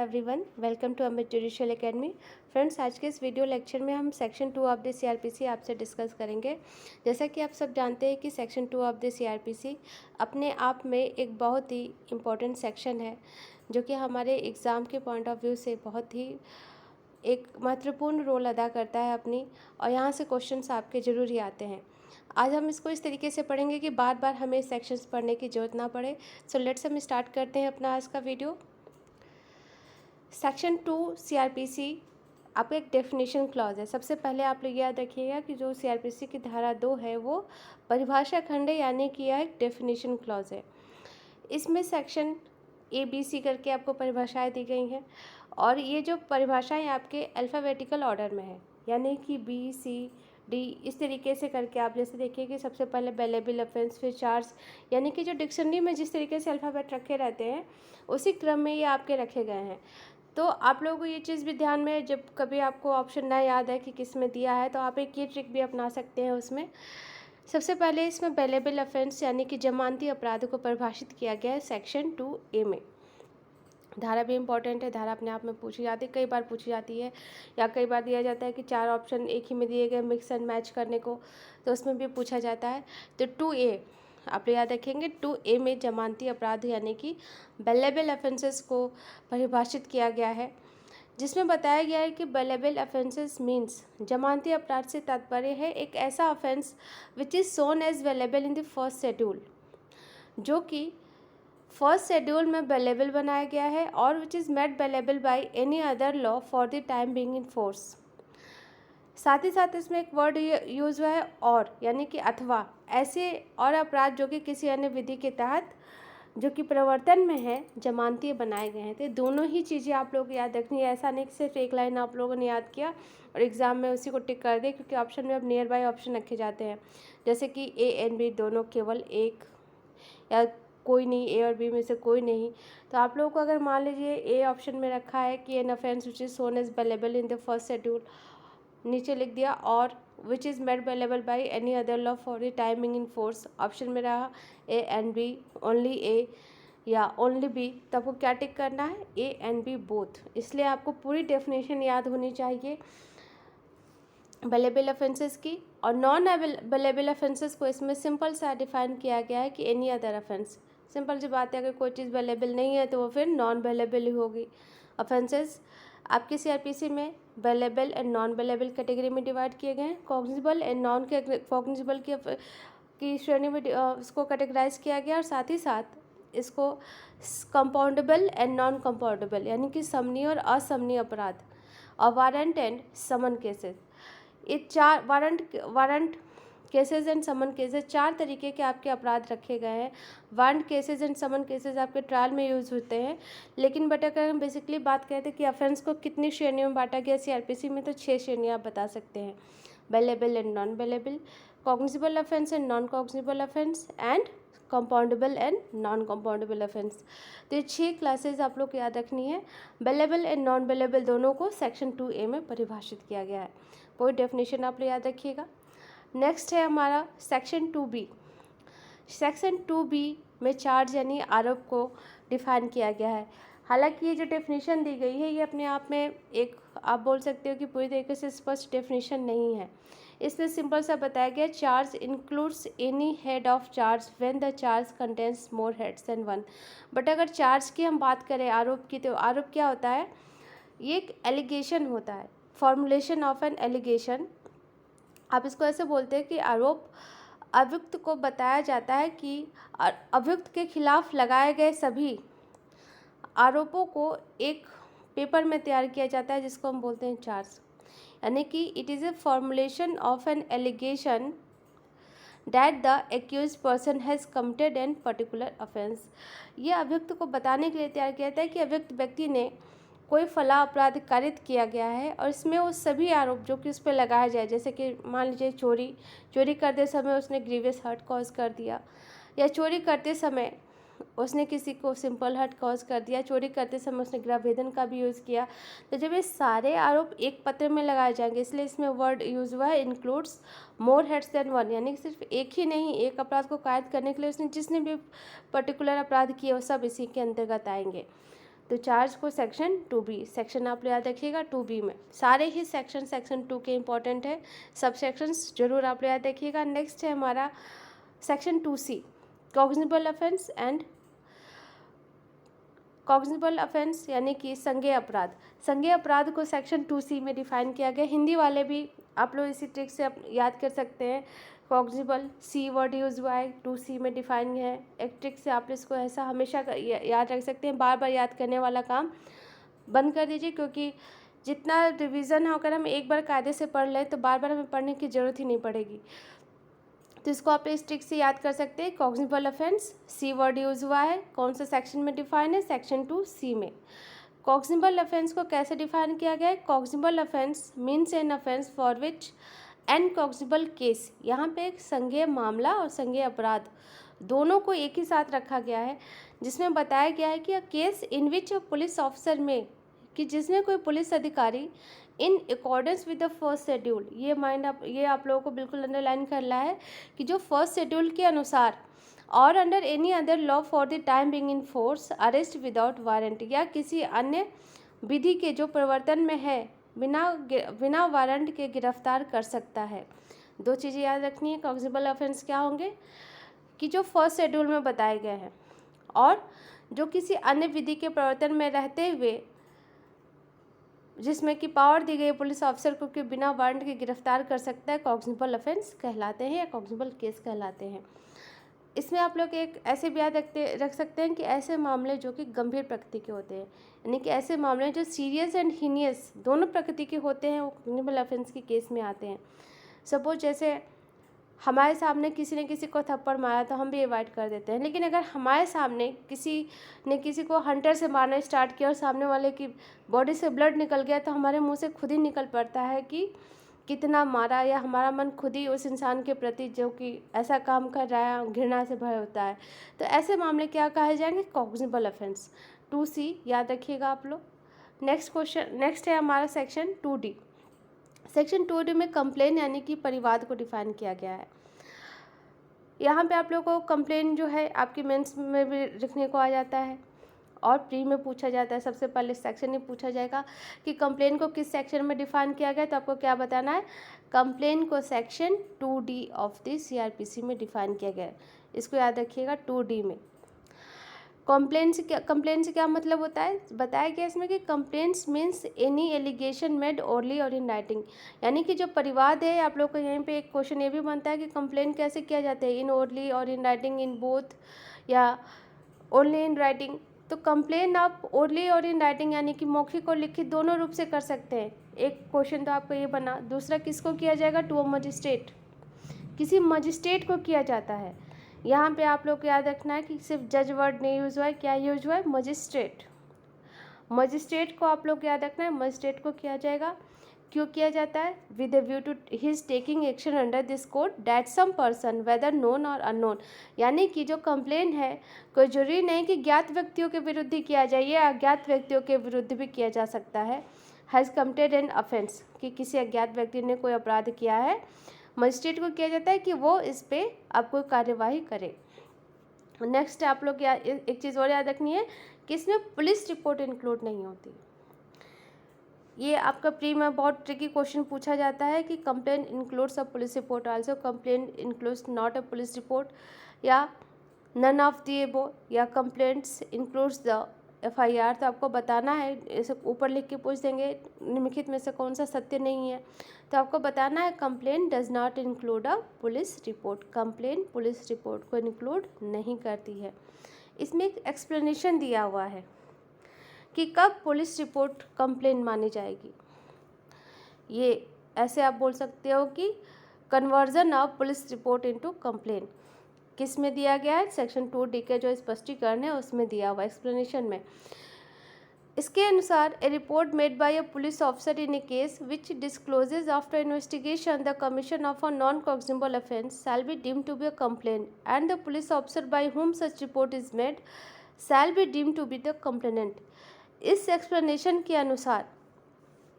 Everyone, welcome to Amit judicial academy. Friends, आज के इस वीडियो लेक्चर में हम सेक्शन 2 ऑफ द सीआरपीसी आपसे डिस्कस करेंगे। जैसा कि आप सब जानते हैं कि सेक्शन 2 ऑफ द सीआरपीसी अपने आप में एक बहुत ही इम्पोर्टेंट सेक्शन है, जो कि हमारे एग्ज़ाम के पॉइंट ऑफ व्यू से बहुत ही एक महत्वपूर्ण रोल अदा करता है अपनी, और यहाँ से क्वेश्चंस आपके ज़रूर ही आते हैं। आज हम इसको इस तरीके से पढ़ेंगे कि बार बार हमें सेक्शंस पढ़ने की ज़रूरत ना पड़े। सो लेट्स हम स्टार्ट करते हैं अपना आज का वीडियो। सेक्शन 2 सीआरपीसी आपका एक डेफिनेशन क्लॉज है। सबसे पहले आप लोग याद रखिएगा कि जो सीआरपीसी की धारा 2 है वो परिभाषा खंड है, यानी कि यह एक डेफिनेशन क्लॉज है। इसमें सेक्शन ABC करके आपको परिभाषाएं दी गई हैं, और ये जो परिभाषाएं आपके अल्फ़ाबेटिकल ऑर्डर में है, यानी कि BCD इस तरीके से करके आप जैसे देखिए कि सबसे पहले बेलेबल ऑफेंस, फिर चार्ज, यानी कि जो डिक्शनरी में जिस तरीके से अल्फ़ाबेट रखे रहते हैं उसी क्रम में ये आपके रखे गए हैं। तो आप लोगों को ये चीज़ भी ध्यान में, जब कभी आपको ऑप्शन ना याद है कि किस में दिया है, तो आप एक ये ट्रिक भी अपना सकते हैं उसमें। सबसे पहले इसमें बेलेबल ऑफेंस यानी कि जमानती अपराध को परिभाषित किया गया है सेक्शन 2A में। धारा भी इम्पॉर्टेंट है, धारा अपने आप में पूछी जाती है, कई बार पूछी जाती है, या कई बार दिया जाता है कि 4 ऑप्शन एक ही में दिए गए मिक्स एंड मैच करने को, तो उसमें भी पूछा जाता है। तो 2A आप याद रखेंगे, 2A में जमानती अपराध यानी कि बेलेबल ऑफेंसेस को परिभाषित किया गया है, जिसमें बताया गया है कि बेलेबल ऑफेंसेस मीन्स जमानती अपराध से तात्पर्य है एक ऐसा offence which is shown as bailable in the first schedule, जो कि फर्स्ट शेड्यूल में बेलेबल बनाया गया है, और which is made bailable bye any other law for the time being in force. साथ ही साथ इसमें एक वर्ड यूज़ हुआ है और, यानी कि अथवा ऐसे और अपराध जो कि किसी अन्य विधि के तहत जो कि प्रवर्तन में है जमानती बनाए गए हैं। तो दोनों ही चीज़ें आप लोग याद रखनी है। ऐसा नहीं कि सिर्फ एक लाइन आप लोगों ने याद किया और एग्ज़ाम में उसी को टिक कर दे, क्योंकि ऑप्शन में अब नियर बाय ऑप्शन रखे जाते हैं, जैसे कि A and B दोनों केवल एक, या कोई नहीं, A और B में से कोई नहीं। तो आप लोगों को अगर मान लीजिए A ऑप्शन में रखा है कि an offence which is shown as bailable in the first schedule, नीचे लिख दिया और which is made bailable by any other law for the timing in force, option में रहा A and B, only A या ओनली B, तो आपको क्या टिक करना है, A and B बोथ। इसलिए आपको पूरी डेफिनेशन याद होनी चाहिए बेलेबल ऑफेंसेस की। और नॉन बेलेबल ऑफेंसेस को इसमें सिंपल सा डिफाइन किया गया है कि एनी अदर ऑफेंस। सिंपल सी बात है, अगर कोई चीज़ बेलेबल नहीं है तो वो फिर नॉन बेलेबल ही होगी। ऑफेंसेस आपके सीआरपीसी में bailable and non bailable category में डिवाइड किए गए हैं। कॉग्निजेबल एंड नॉन कॉग्निजेबल की श्रेणी में इसको कैटेगराइज किया गया, और साथ ही साथ इसको कंपाउंडेबल एंड नॉन कंपाउंडेबल यानी कि समनीय और असमनीय अपराध, और वारंट एंड समन केसेस, ये 4 warrant cases and summons cases 4 तरीके के आपके अपराध रखे गए हैं। Warrant cases and summons cases आपके ट्रायल में यूज़ होते हैं, लेकिन बट अगर हम बेसिकली बात करते हैं कि ऑफेंस को कितनी श्रेणियों में बांटा गया सीआरपीसी में, तो 6 श्रेणियाँ आप बता सकते हैं। Bailable and non bailable, cognizable offence and non cognizable offence, and compoundable and non compoundable offence. तो ये 6 क्लासेज आप लोग को याद रखनी है। बेलेबल एंड नॉन बेलेबल दोनों को सेक्शन 2A में परिभाषित किया गया है। कोई डेफिनेशन आप लोग याद रखिएगा। नेक्स्ट है हमारा सेक्शन 2B। सेक्शन 2B में चार्ज यानी आरोप को डिफाइन किया गया है। हालांकि ये जो डेफिनेशन दी गई है ये अपने आप में एक, आप बोल सकते हो कि पूरी तरीके से स्पष्ट डेफिनेशन नहीं है। इसमें सिंपल सा बताया गया, charge includes any head of charge when the charge contains more heads than one. But अगर चार्ज की हम बात करें आरोप की, तो आरोप क्या होता है, ये एक एलिगेशन होता है, फॉर्मुलेशन ऑफ एन एलिगेशन। आप इसको ऐसे बोलते हैं कि आरोप अभियुक्त को बताया जाता है कि अभियुक्त के खिलाफ लगाए गए सभी आरोपों को एक पेपर में तैयार किया जाता है, जिसको हम बोलते हैं चार्ज। यानी कि it is a formulation of an allegation that the accuse person has committed an particular offence. ये अभियुक्त को बताने के लिए तैयार किया जाता है कि अभियुक्त व्यक्ति ने कोई फला अपराध कारित किया गया है, और इसमें वो सभी आरोप जो कि उस पर लगाया जाए, जैसे कि मान लीजिए चोरी करते समय उसने ग्रीवियस हर्ट कॉज कर दिया, या चोरी करते समय उसने किसी को सिंपल हर्ट कॉज कर दिया, चोरी करते समय उसने गृहभेदन का भी यूज़ किया। तो जब ये सारे आरोप एक पत्र में लगाए जाएंगे, इसलिए इसमें वर्ड यूज़ हुआ है इंक्लूड्स मोर हेड्स देन वन, यानी कि सिर्फ एक ही नहीं, एक अपराध को कायद करने के लिए उसने जिसने भी पर्टिकुलर अपराध किए वो सब इसी के अंतर्गत आएंगे। तो चार्ज को सेक्शन 2B, सेक्शन आप याद रखिएगा 2B में। सारे ही सेक्शन 2 के इम्पॉर्टेंट है, सब सेक्शंस जरूर आप याद रखिएगा। नेक्स्ट है हमारा section 2C, cognizable offence and cognizable offence यानी कि संज्ञेय अपराध। संज्ञेय अपराध को सेक्शन 2C में डिफाइन किया गया। हिंदी वाले भी आप लोग इसी ट्रिक से याद कर सकते हैं। कॉग्निजेबल C वर्ड यूज हुआ है, 2C में डिफाइन है। एक ट्रिक से आप इसको ऐसा हमेशा याद रख सकते हैं। बार बार याद करने वाला काम बंद कर दीजिए, क्योंकि जितना रिवीजन है अगर हम एक बार कायदे से पढ़ लें तो बार बार हमें पढ़ने की ज़रूरत ही नहीं पड़ेगी। तो इसको आप इस ट्रिक से याद कर सकते हैं। Cognizable offence, C word use हुआ है, कौन सा सेक्शन में डिफाइन है, सेक्शन 2C में। कॉग्निजेबल ऑफेंस को कैसे डिफाइन किया गया है? Cognizable offence means an offence for which N cognizable case. यहाँ पे एक संज्ञेय मामला और संज्ञेय अपराध दोनों को एक ही साथ रखा गया है, जिसमें बताया गया है कि a case in which a police officer में, कि जिसमें कोई पुलिस अधिकारी in accordance with the first schedule, ये आप लोगों को बिल्कुल अंडरलाइन करना है कि जो फर्स्ट शेड्यूल के अनुसार और under any other law for the time being in force arrest without warrant, या किसी अन्य विधि के जो प्रवर्तन में है बिना वारंट के गिरफ्तार कर सकता है। दो चीज़ें याद रखनी है। कॉग्निजेबल ऑफेंस क्या होंगे कि जो फर्स्ट शेड्यूल में बताए गए हैं और जो किसी अन्य विधि के प्रवर्तन में रहते हुए जिसमें कि पावर दी गई पुलिस ऑफिसर को कि बिना वारंट के गिरफ्तार कर सकता है, कॉग्निजेबल ऑफेंस कहलाते हैं या कॉग्निजेबल केस कहलाते हैं। इसमें आप लोग एक ऐसे भी याद रख सकते हैं कि ऐसे मामले जो कि गंभीर प्रकृति के होते हैं, यानी कि ऐसे मामले जो सीरियस एंड हीनियस दोनों प्रकृति के होते हैं, वो कॉग्निजेबल ऑफेंस के केस में आते हैं। सपोज जैसे हमारे सामने किसी ने किसी को थप्पड़ मारा तो हम भी अवॉइड कर देते हैं, लेकिन अगर हमारे सामने किसी ने किसी को हंटर से मारना स्टार्ट किया और सामने वाले की बॉडी से ब्लड निकल गया तो हमारे मुंह से खुद ही निकल पड़ता है कि कितना मारा, या हमारा मन खुद ही उस इंसान के प्रति जो कि ऐसा काम कर रहा है घृणा से भर होता है। तो ऐसे मामले क्या कहे जाएंगे? Cognizable offence. 2C याद रखिएगा आप लोग। नेक्स्ट है हमारा सेक्शन 2D। सेक्शन 2D में कंप्लेन यानी कि परिवाद को डिफाइन किया गया है। यहाँ पे आप लोगों को कंप्लेन जो है आपकी मेंस में भी लिखने को आ जाता है और प्री में पूछा जाता है। सबसे पहले सेक्शन ही पूछा जाएगा कि कंप्लेन को किस सेक्शन में डिफाइन किया गया, तो आपको क्या बताना है? कंप्लेन को section 2D of the CRPC में डिफाइन किया गया है। इसको याद रखिएगा 2D में। कंप्लेन से क्या मतलब होता है? बताया गया इसमें कि complaints means any allegation made orally or in writing, यानी कि जो परिवाद है आप लोग को यहीं पे एक क्वेश्चन ये भी बनता है कि कंप्लेन कैसे किया जाता है, इन orally or in writing, in both या ओनली इन राइटिंग। तो कंप्लेन आप ओरली और इन राइटिंग यानी कि मौखिक और लिखित दोनों रूप से कर सकते हैं। एक क्वेश्चन तो आपको ये बना। दूसरा किसको किया जाएगा? टू अ मजिस्ट्रेट, किसी मजिस्ट्रेट को किया जाता है। यहाँ पे आप लोग को याद रखना है कि सिर्फ जज वर्ड नहीं यूज हुआ है, क्या यूज हुआ है? मजिस्ट्रेट। मजिस्ट्रेट को आप लोग याद रखना है, मजिस्ट्रेट को किया जाएगा। क्यों किया जाता है? With a view to his taking action under this code that some person whether known or unknown, यानी कि जो कंप्लेन है कोई जरूरी नहीं कि ज्ञात व्यक्तियों के विरुद्ध ही किया जाए, या अज्ञात व्यक्तियों के विरुद्ध भी किया जा सकता है। हैज़ कमिटेड एन ऑफेंस, कि किसी अज्ञात व्यक्ति ने कोई अपराध किया है, मजिस्ट्रेट को किया जाता है कि वो इस पर आप कोई कार्यवाही करे। नेक्स्ट आप लोग एक चीज़ और याद रखनी है कि इसमें पुलिस रिपोर्ट इंक्लूड नहीं होती। ये आपका प्री में बहुत ट्रिकी क्वेश्चन पूछा जाता है कि complain includes a police report also, complain includes not a police report, या नन ऑफ द एबो, या कंप्लेंट्स इंक्लूड्स द FIR। तो आपको बताना है, इसे ऊपर लिख के पूछ देंगे निम्नलिखित में से कौन सा सत्य नहीं है, तो आपको बताना है complain does not include a police report, complain police report को इंक्लूड नहीं करती है। इसमें एक एक्सप्लेनेशन दिया हुआ है कि कब पुलिस रिपोर्ट कंप्लेन मानी जाएगी। ये ऐसे आप बोल सकते हो कि conversion of police report into complain किस में दिया गया है? सेक्शन 2D के जो स्पष्टीकरण है उसमें दिया हुआ एक्सप्लेनेशन में। इसके अनुसार a report made by a police officer in a case which discloses after investigation the commission of a non cognizable offence shall be deemed to be a complaint and the police officer by whom such report is made shall be deemed to be the complainant. इस explanation के अनुसार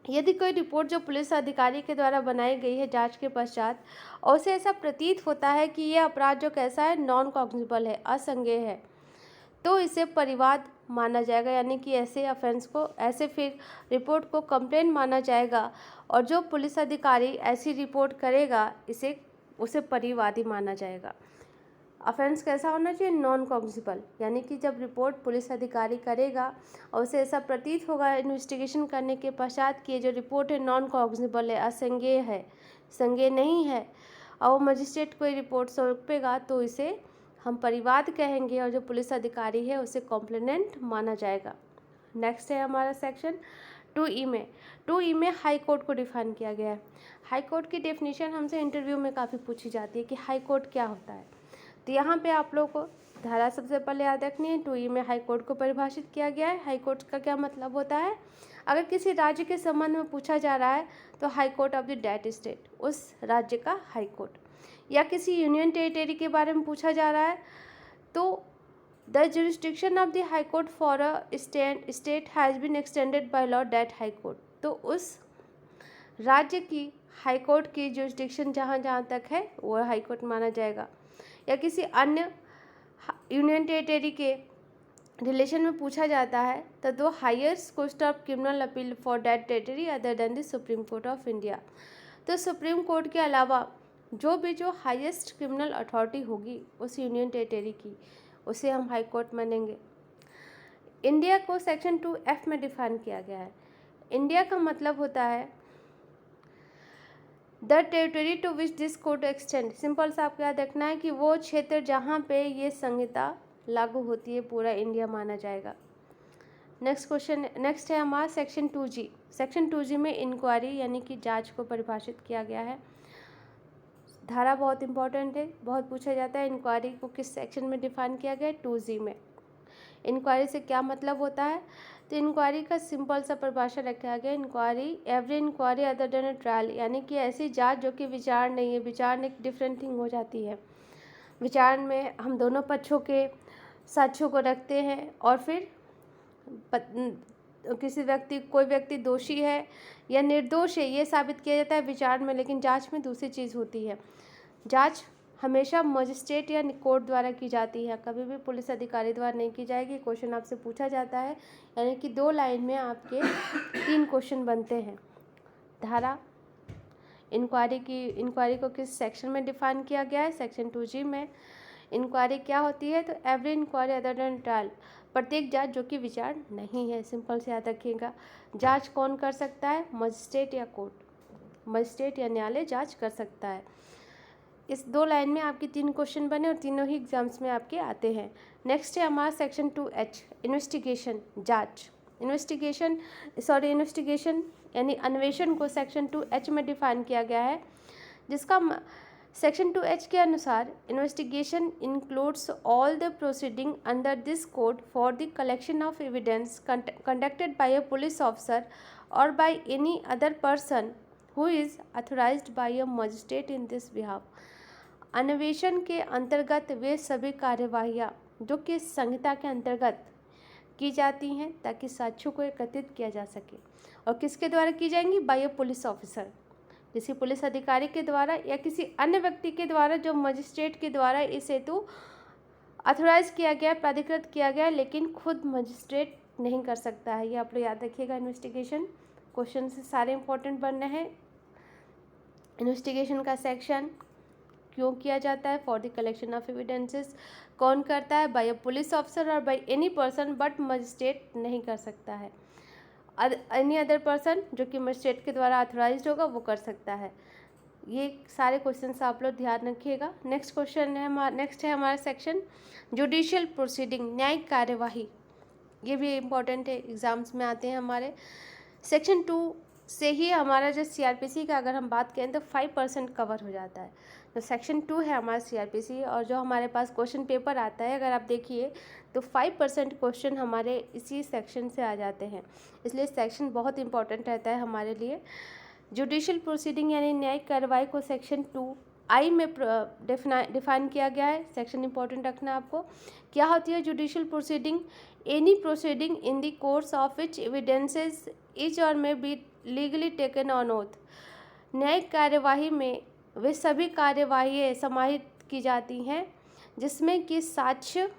यदि कोई report जो police अधिकारी के द्वारा बनाई गई है जांच के पश्चात और उसे ऐसा प्रतीत होता है कि यह अपराध जो कैसा है? नॉन कॉग्निजेबल है, असंज्ञेय है, तो इसे परिवाद माना जाएगा, यानी कि ऐसे ऑफेंस को, ऐसे फिर रिपोर्ट को कंप्लेंट माना जाएगा, और जो पुलिस अधिकारी ऐसी रिपोर्ट करेगा उसे परिवादी माना जाएगा। ऑफेंस कैसा होना चाहिए? नॉन कॉग्निजिबल, यानी कि जब रिपोर्ट पुलिस अधिकारी करेगा और उसे ऐसा प्रतीत होगा इन्वेस्टिगेशन करने के पश्चात कि ये जो रिपोर्ट है नॉन कॉग्निजिबल है, असंज्ञेय है, संज्ञेय नहीं है, और वो मजिस्ट्रेट कोई रिपोर्ट सौंपेगा तो इसे हम परिवाद कहेंगे, और जो पुलिस अधिकारी है उसे कॉम्प्लेनेंट माना जाएगा। नेक्स्ट है हमारा सेक्शन 2E में। 2E में हाई कोर्ट को डिफाइन किया गया है। हाई कोर्ट की डेफिनेशन हमसे इंटरव्यू में काफ़ी पूछी जाती है कि हाई कोर्ट क्या होता है। तो यहाँ पे आप लोग को धारा सबसे पहले याद रखनी है। 2E में हाई कोर्ट को परिभाषित किया गया है। हाई कोर्ट का क्या मतलब होता है? अगर किसी राज्य के संबंध में पूछा जा रहा है तो high court of the that state, उस राज्य का हाई कोर्ट, या किसी यूनियन टेरिटरी के बारे में पूछा जा रहा है तो the jurisdiction of the high court for a state has been extended by law that high court, तो उस राज्य की हाई कोर्ट की जुरिस्डिक्शन जहाँ जहाँ तक है वो हाई कोर्ट माना जाएगा। या किसी अन्य यूनियन टेरिटरी के रिलेशन में पूछा जाता है तो दो highest court of criminal appeal for that territory other than the supreme court of India, तो सुप्रीम कोर्ट के अलावा जो हाईएस्ट क्रिमिनल अथॉरिटी होगी उस यूनियन टेरिटरी की, उसे हम हाई कोर्ट मानेंगे। इंडिया को सेक्शन 2F में डिफाइन किया गया है। इंडिया का मतलब होता है the territory to which this code extend. Simple सा आपको याद रखना है कि वो क्षेत्र जहाँ पे ये संहिता लागू होती है पूरा इंडिया माना जाएगा। नेक्स्ट है हमारा सेक्शन 2G। सेक्शन 2G में इंक्वायरी यानी कि जांच को परिभाषित किया गया है। धारा बहुत इंपॉर्टेंट है, बहुत पूछा जाता है इंक्वायरी को किस सेक्शन में डिफाइन किया गया है? 2G में। इंक्वायरी से क्या मतलब होता है? तो इंक्वायरी का सिंपल सा परिभाषा रखा गया, inquiry every inquiry other than a trial, यानी कि ऐसी जांच जो कि विचार नहीं है। विचार एक डिफरेंट थिंग हो जाती है। विचार में हम दोनों पक्षों के साक्ष्यों को रखते हैं और फिर कोई व्यक्ति दोषी है या निर्दोष है ये साबित किया जाता है विचार में, लेकिन जांच में दूसरी चीज़ होती है। जांच हमेशा मजिस्ट्रेट या कोर्ट द्वारा की जाती है, कभी भी पुलिस अधिकारी द्वारा नहीं की जाएगी। क्वेश्चन आपसे पूछा जाता है, यानी कि 2 लाइन में आपके 3 क्वेश्चन बनते हैं। धारा इंक्वायरी को किस सेक्शन में डिफाइन किया गया है? सेक्शन 2G में। इंक्वायरी क्या होती है? तो every inquiry other than trial, प्रत्येक जांच जो कि विचार नहीं है। सिंपल से याद रखिएगा। जांच कौन कर सकता है? मजिस्ट्रेट या कोर्ट, मजिस्ट्रेट या न्यायालय जांच कर सकता है। इस 2 लाइन में आपके 3 क्वेश्चन बने और तीनों ही एग्जाम्स में आपके आते हैं। नेक्स्ट है हमारा सेक्शन 2H, इन्वेस्टिगेशन, जांच। इन्वेस्टिगेशन यानी अन्वेषण को सेक्शन 2H में डिफाइन किया गया है, जिसका सेक्शन 2H के अनुसार investigation includes all the proceeding under this code for the collection of evidence conducted by a police officer or by any other person who is authorised by a magistrate in this behalf. अन्वेषण के अंतर्गत वे सभी कार्यवाहियाँ जो कि संहिता के अंतर्गत की जाती हैं ताकि साक्ष्यों को एकत्रित किया जा सके, और किसके द्वारा की जाएंगी? बाय अ पुलिस ऑफिसर, किसी पुलिस अधिकारी के द्वारा या किसी अन्य व्यक्ति के द्वारा जो मजिस्ट्रेट के द्वारा इस हेतु अथोराइज किया गया, प्राधिकृत किया गया, लेकिन खुद मजिस्ट्रेट नहीं कर सकता है। ये आप लोग याद रखिएगा। इन्वेस्टिगेशन क्वेश्चन से सारे इंपॉर्टेंट बनने हैं। इन्वेस्टिगेशन का सेक्शन क्यों किया जाता है? For the collection of evidences. कौन करता है? Bye a police officer or by any person, but magistrate नहीं कर सकता है। एनी अदर पर्सन जो कि मजिस्ट्रेट के द्वारा ऑथराइज्ड होगा वो कर सकता है। ये सारे क्वेश्चन आप लोग ध्यान रखिएगा। नेक्स्ट है हमारा सेक्शन जुडिशियल प्रोसीडिंग, न्यायिक कार्यवाही। ये भी इम्पॉर्टेंट है, एग्जाम्स में आते हैं हमारे। सेक्शन 2 से ही हमारा जो CRPC का अगर हम बात करें तो 5% कवर हो जाता है। तो सेक्शन 2 है हमारा CRPC, और जो हमारे पास क्वेश्चन पेपर आता है अगर आप देखिए तो 5% क्वेश्चन हमारे इसी सेक्शन से आ जाते हैं, इसलिए सेक्शन बहुत इंपॉर्टेंट रहता है हमारे लिए। जुडिशियल प्रोसीडिंग यानी न्यायिक कार्रवाई को सेक्शन 2I में डिफाइन किया गया है। सेक्शन इंपॉर्टेंट रखना आपको। क्या होती है judicial proceeding? Any proceeding in the course of which evidences is or may be legally taken on oath. न्यायिक कार्यवाही में वे सभी कार्यवाही समाहित की जाती हैं जिसमें कि साक्ष्य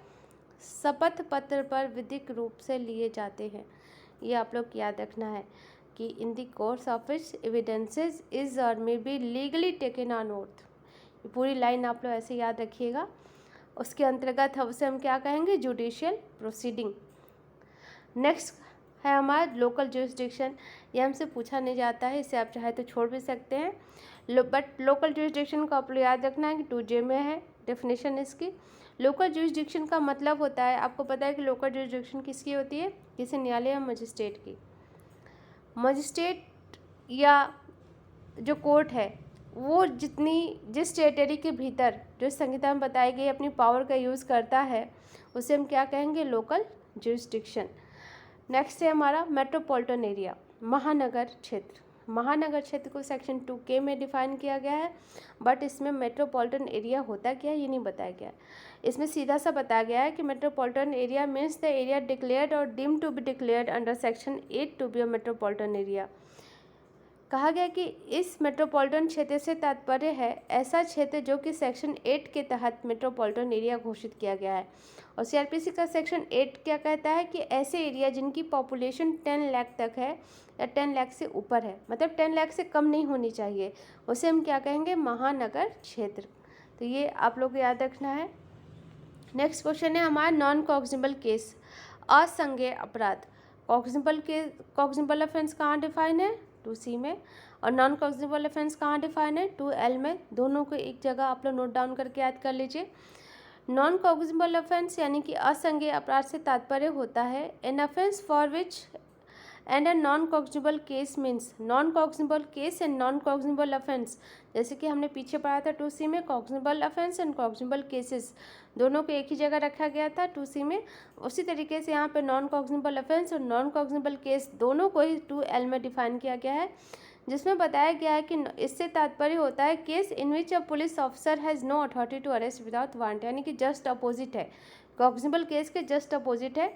शपथ पत्र पर विधिक रूप से लिए जाते हैं। ये आप लोग याद रखना है कि in the course of its evidences is or may be legally taken on oath. ये पूरी लाइन आप लोग ऐसे याद रखिएगा। उसके अंतर्गत उसे हम क्या कहेंगे, जुडिशियल प्रोसीडिंग। नेक्स्ट है हमारा लोकल जुरिस्डिक्शन। ये हमसे पूछा नहीं जाता है, इसे आप चाहे तो छोड़ भी सकते हैं, बट लोकल जुरिस्डिक्शन को आप लोग याद रखना है कि 2J में है डेफिनेशन इसकी। लोकल जुरिस्डिक्शन का मतलब होता है, आपको पता है कि लोकल जुरिस्डिक्शन किसकी होती है, किसी न्यायालय या मजिस्ट्रेट की। मजिस्ट्रेट या जो कोर्ट है वो जिस टेरिटरी के भीतर जो संहिता में बताई गई अपनी पावर का यूज़ करता है उसे हम क्या कहेंगे, लोकल जुरिस्डिक्शन। नेक्स्ट है हमारा मेट्रोपॉलिटन एरिया, महानगर क्षेत्र। महानगर क्षेत्र को सेक्शन 2K में डिफाइन किया गया है, बट इसमें मेट्रोपॉलिटन एरिया होता क्या है ये नहीं बताया गया है। इसमें सीधा सा बताया गया है कि metropolitan area means the area declared or deemed to be declared under section 8 to be a metropolitan area. कहा गया कि इस मेट्रोपॉलिटन क्षेत्र से तात्पर्य है ऐसा क्षेत्र जो कि सेक्शन 8 के तहत मेट्रोपॉलिटन एरिया घोषित किया गया है। और CRPC का सेक्शन 8 क्या कहता है कि ऐसे एरिया जिनकी पॉपुलेशन 10 लाख तक है या 10 लाख से ऊपर है, मतलब 10 लाख से कम नहीं होनी चाहिए, उसे हम क्या कहेंगे, महानगर क्षेत्र। तो ये आप लोग को याद रखना है। नेक्स्ट क्वेश्चन है हमारा नॉन कॉग्निजेबल केस, असंज्ञेय अपराध। कॉग्निजेबल ऑफेंस कहाँ डिफाइन है, 2C में, और नॉन कॉग्निजेबल ऑफेंस कहाँ डिफाइन है, 2L में। दोनों को एक जगह आप लोग नोट डाउन करके याद कर लीजिए। नॉन कॉग्निजेबल ऑफेंस यानी कि असंज्ञेय अपराध से तात्पर्य होता है an offence for which and a non cognizable case means non cognizable case and non cognizable offence. जैसे कि हमने पीछे पढ़ा था 2C में, cognizable offence and cognizable cases दोनों को एक ही जगह रखा गया था 2C में। उसी तरीके से यहाँ पे नॉन कॉग्निजेबल ऑफेंस और नॉन कॉग्निजेबल केस दोनों को ही 2L में डिफाइन किया गया है, जिसमें बताया गया है कि इससे तात्पर्य होता है case in which a police officer has no authority to arrest without warrant, यानी कि जस्ट अपोजिट है। कॉग्निजेबल केस के जस्ट अपोजिट है।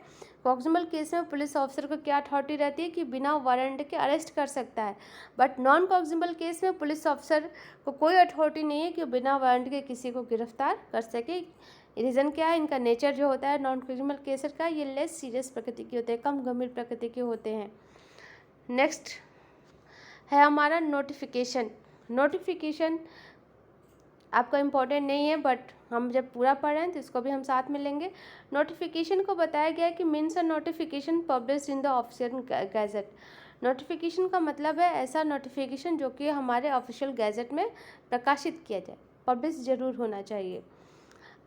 कॉग्निजेबल केस में पुलिस ऑफिसर को क्या अथॉरिटी रहती है कि बिना वारंट के अरेस्ट कर सकता है, बट नॉन कॉग्निजेबल केस में पुलिस ऑफिसर को कोई अथॉरिटी नहीं है कि बिना वारंट के किसी को गिरफ्तार कर सके। रीज़न क्या है, इनका नेचर जो होता है नॉन कॉग्निजेबल केस का, ये लेस सीरियस प्रकृति के होते हैं, कम गंभीर प्रकृति के होते हैं। नेक्स्ट है हमारा नोटिफिकेशन। नोटिफिकेशन आपका इम्पोर्टेंट नहीं है, बट हम जब पूरा पढ़ रहे हैं तो इसको भी हम साथ में लेंगे। नोटिफिकेशन को बताया गया है कि means a notification published in the official gazette. Notification का मतलब है ऐसा नोटिफिकेशन जो कि हमारे ऑफिशियल गैजेट में प्रकाशित किया जाए, पब्लिश जरूर होना चाहिए।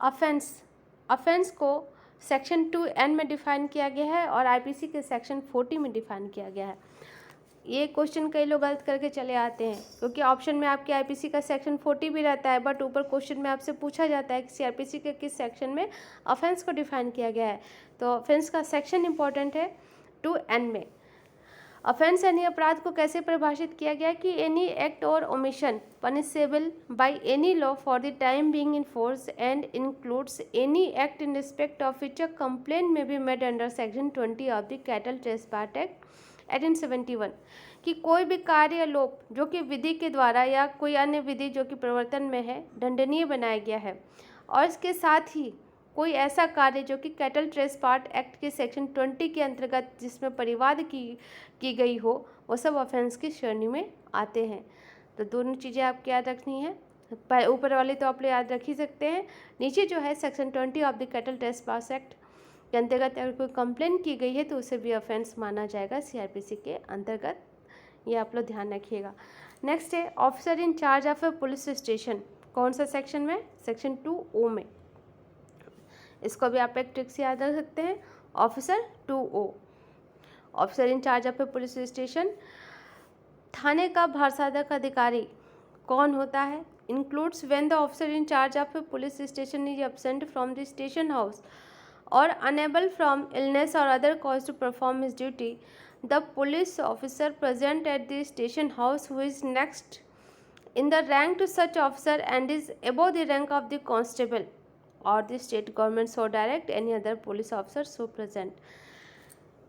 ऑफेंस को सेक्शन 2N में डिफाइन किया गया है और IPC के सेक्शन 40 में डिफाइन किया गया है। ये क्वेश्चन कई लोग गलत करके चले आते हैं, क्योंकि ऑप्शन में आपके IPC का सेक्शन 40 भी रहता है, बट ऊपर क्वेश्चन में आपसे पूछा जाता है कि CRPC के किस सेक्शन में ऑफेंस को डिफाइन किया गया है। तो ऑफेंस का सेक्शन इंपॉर्टेंट है 2N में। ऑफेंस यानी अपराध को कैसे परिभाषित किया गया कि any act or omission punishable by any law for the time being in force and includes any act in respect of which a complaint may be made under section 20 of the cattle trespass act 1871, कि कोई भी कार्य या लोप जो कि विधि के द्वारा या कोई अन्य विधि जो कि प्रवर्तन में है दंडनीय बनाया गया है, और इसके साथ ही कोई ऐसा कार्य जो कि कैटल ट्रेसपास एक्ट के सेक्शन 20 के अंतर्गत जिसमें परिवाद की गई हो, वो सब ऑफेंस की श्रेणी में आते हैं। तो दोनों चीज़ें आपको याद रखनी है। ऊपर वाले तो आप लोग याद रख ही सकते हैं, नीचे जो है section 20 of the cattle trespass act के अंतर्गत अगर कोई कंप्लेन की गई है तो उसे भी ऑफेंस माना जाएगा CRPC के अंतर्गत, ये आप लोग ध्यान रखिएगा। नेक्स्ट है officer in charge of a police station, कौन सा सेक्शन में, सेक्शन 2O में। इसको भी आप एक ट्रिक से याद रख सकते हैं, officer 2O। Officer in charge of a police station, थाने का भारसाधक अधिकारी कौन होता है, includes when the officer in charge of a police station is absent from the station house or unable from illness or other cause to perform his duty, the police officer present at the station house who is next in the rank to such officer and is above the rank of the constable or the state government so direct any other police officer so present।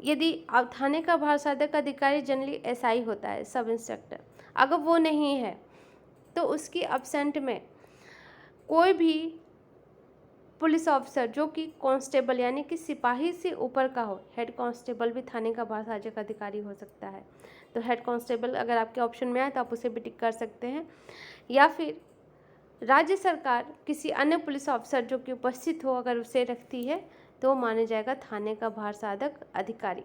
यदि अब थाने का भारसाधक अधिकारी generally SI होता है, sub inspector, अगर वो नहीं है तो उसकी अब्सेंट में कोई भी पुलिस ऑफिसर जो कि कांस्टेबल यानी कि सिपाही से ऊपर का हो, हेड कांस्टेबल भी थाने का भाषाजक अधिकारी हो सकता है। तो हेड कांस्टेबल अगर आपके ऑप्शन में आए तो आप उसे भी टिक कर सकते हैं। या फिर राज्य सरकार किसी अन्य पुलिस ऑफिसर जो कि उपस्थित हो अगर उसे रखती है तो माने जाएगा थाने का भारसाधक अधिकारी।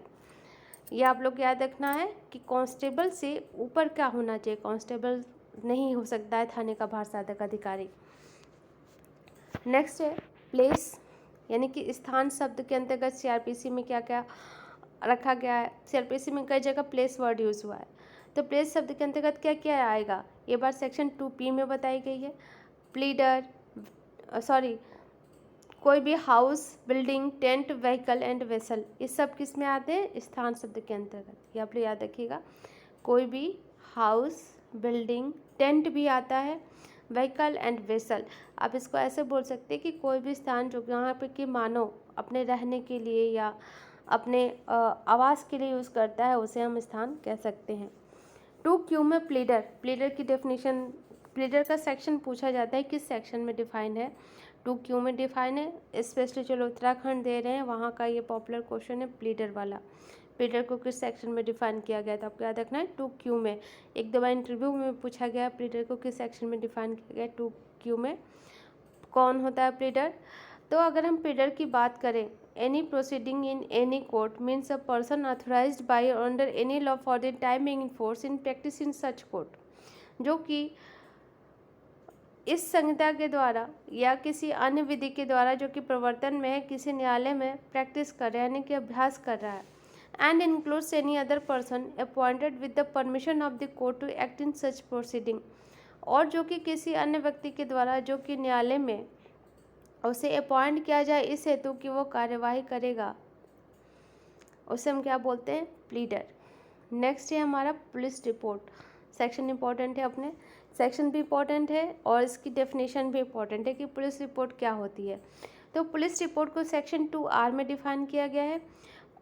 ये आप लोग याद रखना है कि कांस्टेबल से ऊपर क्या होना चाहिए, कांस्टेबल नहीं हो सकता है थाने का भारसाधक अधिकारी। नेक्स्ट है प्लेस, यानी कि स्थान शब्द के अंतर्गत सीआरपीसी में क्या क्या रखा गया है। सीआरपीसी में कई जगह प्लेस वर्ड यूज़ हुआ है, तो प्लेस शब्द के अंतर्गत क्या क्या आएगा ये बात सेक्शन 2P में बताई गई है। प्लीडर कोई भी house, building, tent, vehicle and vessel, ये सब किस में आते हैं, स्थान शब्द के अंतर्गत। ये आप लोग याद रखिएगा। कोई भी हाउस, बिल्डिंग, टेंट भी आता है, व्हीकल एंड वेसल। आप इसको ऐसे बोल सकते हैं कि कोई भी स्थान जो यहाँ पे कि मानव अपने रहने के लिए या अपने आवास के लिए यूज़ करता है उसे हम स्थान कह सकते हैं। 2Q में प्लीडर की डेफिनेशन, प्लीडर का सेक्शन पूछा जाता है किस सेक्शन में डिफाइन है। 2Q में डिफाइन है, स्पेशली चलो उत्तराखंड दे रहे हैं वहाँ का ये पॉपुलर क्वेश्चन है प्लीडर वाला। प्लीडर को किस सेक्शन में डिफाइन किया गया था, आपको याद रखना है 2Q में। एक दो बार इंटरव्यू में पूछा गया प्लीडर को किस सेक्शन में डिफाइन किया गया, 2Q में। कौन होता है प्लीडर, तो अगर हम प्लीडर की बात करें, any proceeding in any court means a person authorised by or under any law for the time being in force in practice in such court, जो कि इस संहिता के द्वारा या किसी अन्य विधि के द्वारा जो कि प्रवर्तन में है, किसी न्यायालय में प्रैक्टिस कर रहा है यानी कि अभ्यास कर रहा है। And includes any other person appointed with the permission of the court to act in such proceeding, और जो कि किसी अन्य व्यक्ति के द्वारा जो कि न्यायालय में उसे अपॉइंट किया जाए इस हेतु कि वो कार्यवाही करेगा, उसे हम क्या बोलते हैं, प्लीडर। नेक्स्ट है हमारा पुलिस रिपोर्ट। सेक्शन इंपॉर्टेंट है, अपने सेक्शन भी इम्पॉर्टेंट है और इसकी डेफिनेशन भी इम्पॉर्टेंट है कि पुलिस रिपोर्ट क्या होती है। तो पुलिस रिपोर्ट को सेक्शन 2R में डिफाइन किया गया है।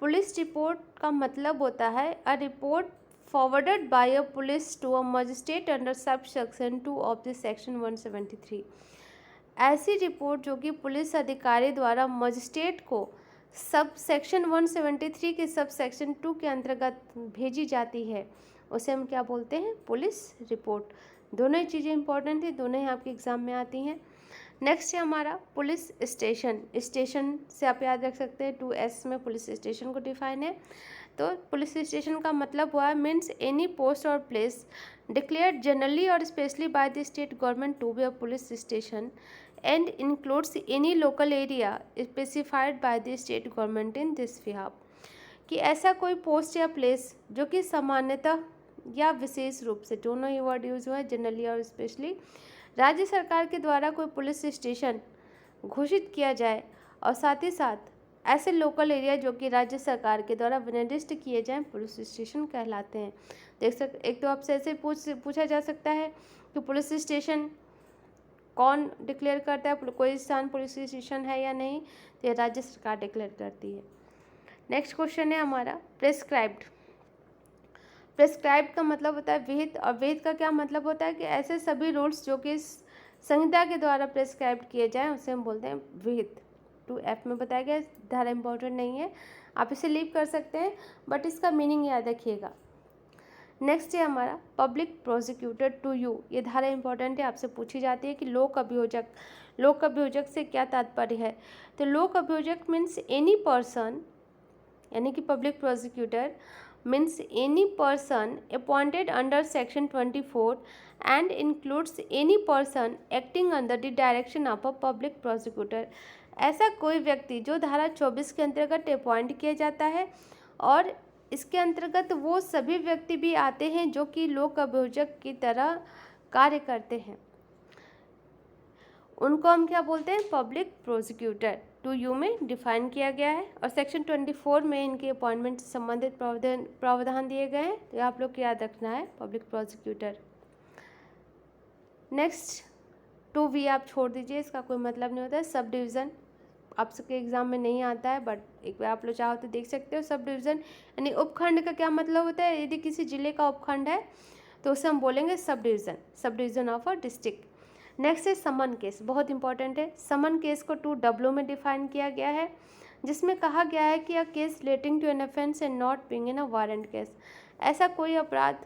पुलिस रिपोर्ट का मतलब होता है a report forwarded by a police to a magistrate under sub section 2 of this section 173। ऐसी रिपोर्ट जो कि पुलिस अधिकारी द्वारा मजिस्ट्रेट को सब सेक्शन 173 के सब सेक्शन 2 के अंतर्गत भेजी जाती है, उसे हम क्या बोलते हैं, पुलिस रिपोर्ट। दोनों ही चीज़ें इंपॉर्टेंट है, दोनों ही आपके एग्जाम में आती हैं। नेक्स्ट है हमारा पुलिस स्टेशन। स्टेशन से आप याद रख सकते हैं 2S में पुलिस स्टेशन को डिफाइन है। तो पुलिस स्टेशन का मतलब हुआ है means any post or place declared generally or specially by the state government to be a police station and includes any local area specified by the state government in this behalf, कि ऐसा कोई post या place जो कि सामान्यतः या विशेष रूप से, दोनों ही वर्ड यूज हुआ है, जनरली और स्पेशली, राज्य सरकार के द्वारा कोई पुलिस स्टेशन घोषित किया जाए और साथ ही साथ ऐसे लोकल एरिया जो कि राज्य सरकार के द्वारा विनिर्दिष्ट किए जाएं पुलिस स्टेशन कहलाते हैं। एक तो आपसे ऐसे पूछा जा सकता है कि पुलिस स्टेशन कौन डिक्लेयर करता है, कोई स्थान पुलिस स्टेशन है या नहीं, तो ये राज्य सरकार डिक्लेयर करती है। नेक्स्ट क्वेश्चन है हमारा प्रेस्क्राइब्ड। प्रेस्क्राइब्ड का मतलब होता है विहित, और विहित का क्या मतलब होता है कि ऐसे सभी रूल्स जो कि संहिता के द्वारा प्रेस्क्राइब्ड किए जाएं उसे हम बोलते हैं विहित। 2F में बताया गया, धारा इंपॉर्टेंट नहीं है, आप इसे लीव कर सकते हैं बट इसका मीनिंग याद रखिएगा। नेक्स्ट है हमारा पब्लिक प्रोसिक्यूटर टू यू। ये धारा इंपॉर्टेंट है, आपसे पूछी जाती है कि लोक अभियोजक, लोक अभियोजक से क्या तात्पर्य है। तो लोक अभियोजक मीन्स एनी पर्सन, यानी कि public prosecutor means any person appointed under section 24 and includes any person acting under the direction of a public prosecutor। ऐसा कोई व्यक्ति जो धारा 24 के अंतर्गत अपॉइंट किया जाता है, और इसके अंतर्गत वो सभी व्यक्ति भी आते हैं जो कि लोक अभियोजक की तरह कार्य करते हैं, उनको हम क्या बोलते हैं, पब्लिक प्रोसिक्यूटर। 2U में डिफाइन किया गया है और सेक्शन 24 में इनके अपॉइंटमेंट से संबंधित प्रावधान दिए गए हैं, तो आप लोग को याद रखना है पब्लिक प्रोसिक्यूटर। नेक्स्ट 2V आप छोड़ दीजिए, इसका कोई मतलब नहीं होता है। सब डिवीज़न आप सबके एग्जाम में नहीं आता है बट एक बार आप लोग चाहो तो देख सकते हो। सब डिवीज़न यानी उपखंड का क्या मतलब होता है, यदि किसी जिले का उपखंड है तो उसे हम बोलेंगे sub division, sub division of a district. Next है समन केस, बहुत इंपॉर्टेंट है। समन केस को 2W में डिफाइन किया गया है, जिसमें कहा गया है कि a case relating to an offence and not being in a warrant case, ऐसा कोई अपराध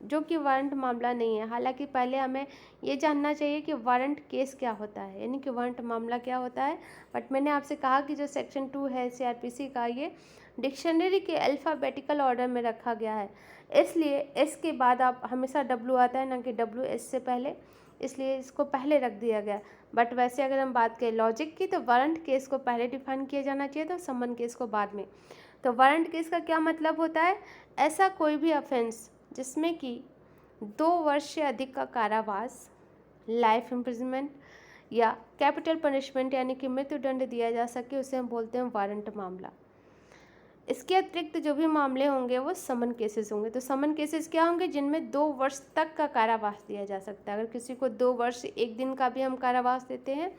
जो कि वारंट मामला नहीं है। हालांकि पहले हमें ये जानना चाहिए कि वारंट केस क्या होता है, यानी कि वारंट मामला क्या होता है। बट मैंने आपसे कहा कि जो सेक्शन 2 है CRPC का, ये डिक्शनरी के अल्फ़ाबेटिकल ऑर्डर में रखा गया है, इसलिए एस के बाद आप हमेशा W आता है, ना कि W एस से पहले, इसलिए इसको पहले रख दिया गया। बट वैसे अगर हम बात करें लॉजिक की, तो वारंट केस को पहले डिफाइन किया जाना चाहिए, तो समन केस को बाद में। तो वारंट केस का क्या मतलब होता है? ऐसा कोई भी ऑफेंस जिसमें कि 2 वर्ष से अधिक का कारावास, लाइफ इम्प्रिजनमेंट या कैपिटल पनिशमेंट यानी कि मृत्युदंड दिया जा सके, उसे हम बोलते हैं वारंट मामला। इसके अतिरिक्त जो भी मामले होंगे वो समन केसेस होंगे। तो समन केसेस क्या होंगे? जिनमें 2 वर्ष तक का कारावास दिया जा सकता है। अगर किसी को 2 वर्ष 1 दिन का भी हम कारावास देते हैं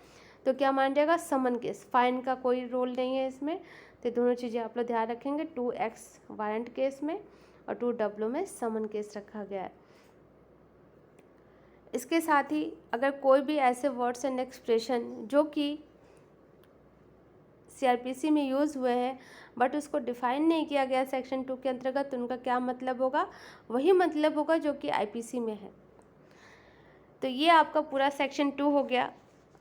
तो क्या मान जाएगा? समन केस। फाइन का कोई रोल नहीं है इसमें। तो दोनों चीज़ें आप लोग ध्यान रखेंगे, 2X वारंट केस में और 2W में समन केस रखा गया है। इसके साथ ही अगर कोई भी ऐसे वर्ड्स एंड एक्सप्रेशन जो कि CRPC में यूज़ हुए हैं बट उसको डिफाइन नहीं किया गया सेक्शन 2 के अंतर्गत, तो उनका क्या मतलब होगा? वही मतलब होगा जो कि IPC में है। तो ये आपका पूरा सेक्शन 2 हो गया।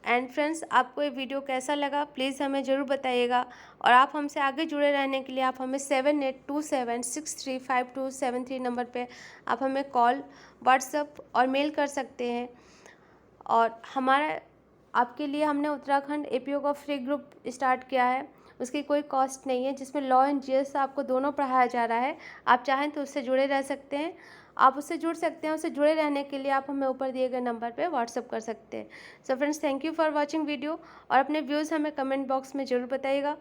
एंड फ्रेंड्स, आपको ये वीडियो कैसा लगा प्लीज़ हमें ज़रूर बताइएगा, और आप हमसे आगे जुड़े रहने के लिए आप हमें 7827635273 नंबर पे आप हमें कॉल, व्हाट्सएप और मेल कर सकते हैं। और हमारा आपके लिए हमने उत्तराखंड APO का फ्री ग्रुप स्टार्ट किया है, उसकी कोई कॉस्ट नहीं है, जिसमें लॉ एंड GS आपको दोनों पढ़ाया जा रहा है। आप चाहें तो उससे जुड़े रह सकते हैं, आप उससे जुड़ सकते हैं। उससे जुड़े रहने के लिए आप हमें ऊपर दिए गए नंबर पे व्हाट्सअप कर सकते हैं। So friends, thank you for watching video, और अपने व्यूज़ हमें कमेंट बॉक्स में ज़रूर बताइएगा।